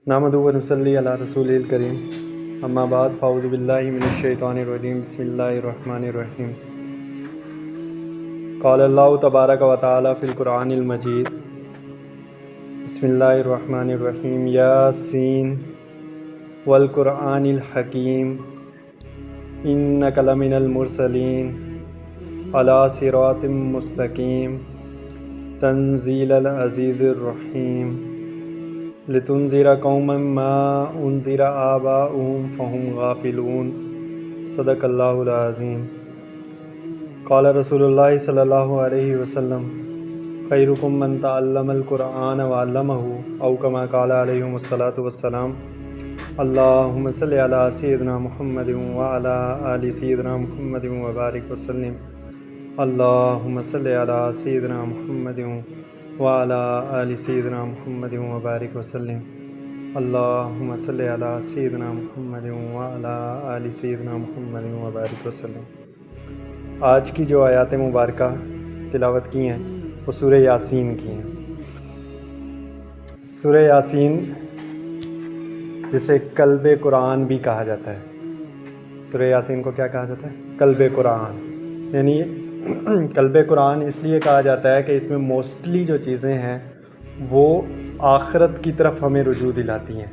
نحمدہ و نصلی علی رسولہ الکریم اما بعد فاعوذ باللہ من الشیطان الرجیم بسم اللہ الرحمن الرحیم قال اللہ تبارک و تعالی فی القرآن المجید بسم اللہ الرحمن الرحیم یاسین والقرآن الحکیم انک لمن المرسلین علی صراط مستقیم تنزیل العزیز الرحیم لتنذر قوما ما انذر آباؤهم فهم غافلون صدق اللہ العظیم قال رسول اللہ صلی اللہ علیہ وسلم خیرکم من تعلم القرآن وعلمہ او کما قال علیہ الصلاۃ والسلام اللہم صلی علی سیدنا محمد وعلی آل سیدنا محمد وبارک وسلم اللہم صلی علی سیدنا محمد وعلی آل سیدنا محمد وبارک وسلم اللہم صلی علی سیدنا محمد وعلی آل سیدنا محمد وبارک وسلم۔ آج کی جو آیات مبارکہ تلاوت کی ہیں وہ سورہ یاسین کی ہیں۔ سورہ یاسین جسے قلب قرآن بھی کہا جاتا ہے۔ سورہ یاسین کو کیا کہا جاتا ہے؟ قلب قرآن، یعنی قلب قرآن اس لیے کہا جاتا ہے کہ اس میں موسٹلی جو چیزیں ہیں وہ آخرت کی طرف ہمیں رجوع دلاتی ہیں،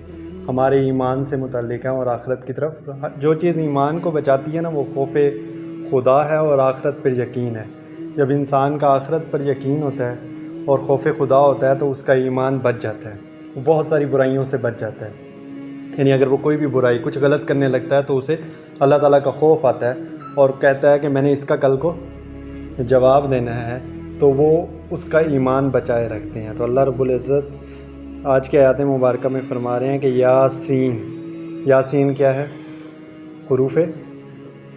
ہمارے ایمان سے متعلق ہیں، اور آخرت کی طرف جو چیز ایمان کو بچاتی ہے نا وہ خوف خدا ہے اور آخرت پر یقین ہے۔ جب انسان کا آخرت پر یقین ہوتا ہے اور خوف خدا ہوتا ہے تو اس کا ایمان بچ جاتا ہے، وہ بہت ساری برائیوں سے بچ جاتا ہے۔ یعنی اگر وہ کوئی بھی برائی کچھ غلط کرنے لگتا ہے تو اسے اللہ تعالیٰ کا خوف آتا ہے اور کہتا ہے کہ میں نے اس کا کل کو جواب دینا ہے، تو وہ اس کا ایمان بچائے رکھتے ہیں۔ تو اللہ رب العزت آج کے آیات مبارکہ میں فرما رہے ہیں کہ یاسین، یاسین کیا ہے؟ حروف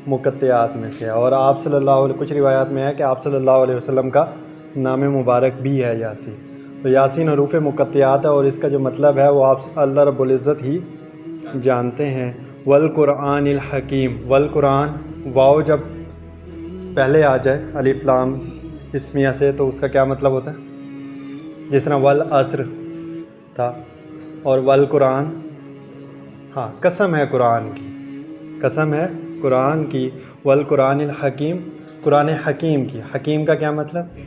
مقطعات میں سے ہے، اور آپ صلی اللہ علیہ، کچھ روایات میں ہے کہ آپ صلی اللہ علیہ وسلم کا نام مبارک بھی ہے یاسین۔ تو یاسین حروف مقطعات ہے، اور اس کا جو مطلب ہے وہ آپ اللہ رب العزت ہی جانتے ہیں۔ والقرآن الحکیم، والقرآن، واو جب پہلے آ جائے الف لام اسمیہ سے تو اس کا کیا مطلب ہوتا ہے؟ جس طرح والعصر تھا، اور والقرآن، ہاں قسم ہے قرآن کی، قسم ہے قرآن کی، والقرآن الحکیم، قرآن حکیم کی، حکیم کا کیا مطلب؟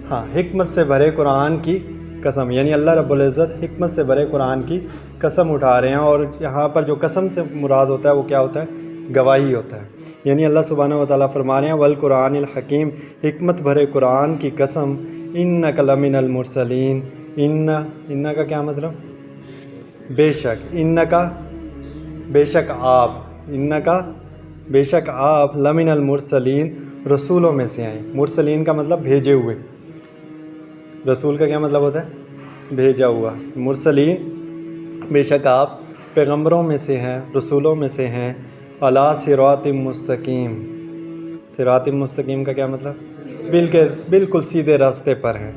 ہاں حکمت سے بھرے قرآن کی قسم، یعنی اللہ رب العزت حکمت سے بھرے قرآن کی قسم اٹھا رہے ہیں، اور یہاں پر جو قسم سے مراد ہوتا ہے وہ کیا ہوتا ہے؟ گواہی ہوتا ہے۔ یعنی اللہ سبحانہ و تعالیٰ فرما رہے ہیں والقرآن الحکیم، حکمت بھرے قرآن کی قسم، انک لمن المرسلین، ان کا کیا مطلب؟ بے شک، ان کا بے شک آپ، ان کا بے شک آپ، لمن المرسلین رسولوں میں سے ہیں۔ مرسلین کا مطلب بھیجے ہوئے، رسول کا کیا مطلب ہوتا ہے؟ بھیجا ہوا۔ مرسلین بے شک آپ پیغمبروں میں سے ہیں، رسولوں میں سے ہیں، علی صراط مستقیم، صراط مستقیم کا کیا مطلب؟ بالکل سیدھے راستے پر ہیں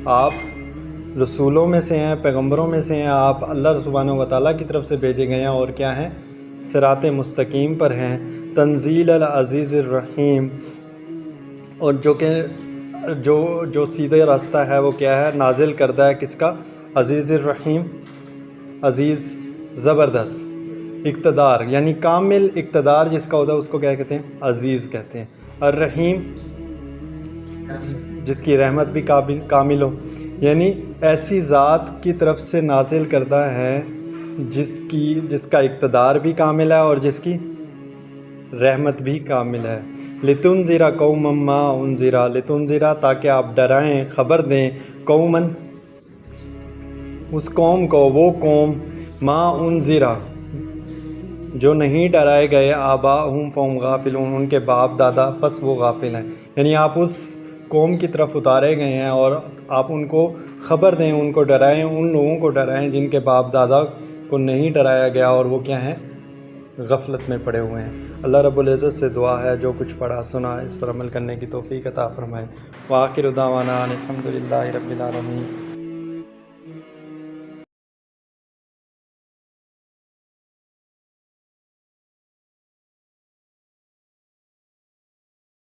آپ، رسولوں میں سے ہیں، پیغمبروں میں سے ہیں، آپ اللہ سبحانہ و تعالیٰ کی طرف سے بھیجے گئے ہیں، اور کیا ہیں؟ صراط مستقیم پر ہیں۔ تنزیل العزیز الرحیم، اور جو کہ جو سیدھے راستہ ہے وہ کیا ہے؟ نازل کردہ ہے کس کا؟ عزیز الرحیم، عزیز زبردست اقتدار، یعنی کامل اقتدار جس کا ہوتا ہے اس کو کیا کہتے ہیں؟ عزیز کہتے ہیں۔ الرحیم جس کی رحمت بھی کامل ہو، یعنی ایسی ذات کی طرف سے نازل کردہ ہے جس کا اقتدار بھی کامل ہے اور جس کی رحمت بھی کامل ہے۔ لتنذر قوما ما انذر، لتنذر تاکہ آپ ڈرائیں، خبر دیں، قوما اس قوم کو، وہ قوم، ما انذر جو نہیں ڈرائے گئے، آباؤہم فہم غافلون ان کے باپ دادا پس وہ غافل ہیں۔ یعنی آپ اس قوم کی طرف اتارے گئے ہیں اور آپ ان کو خبر دیں، ان کو ڈرائیں، ان لوگوں کو ڈرائیں جن کے باپ دادا کو نہیں ڈرایا گیا اور وہ کیا ہیں؟ غفلت میں پڑے ہوئے ہیں۔ اللہ رب العزت سے دعا ہے جو کچھ پڑھا سنا اس پر عمل کرنے کی توفیق عطا فرمائے۔ وآخر دعوانا الحمد للہ رب العالمین۔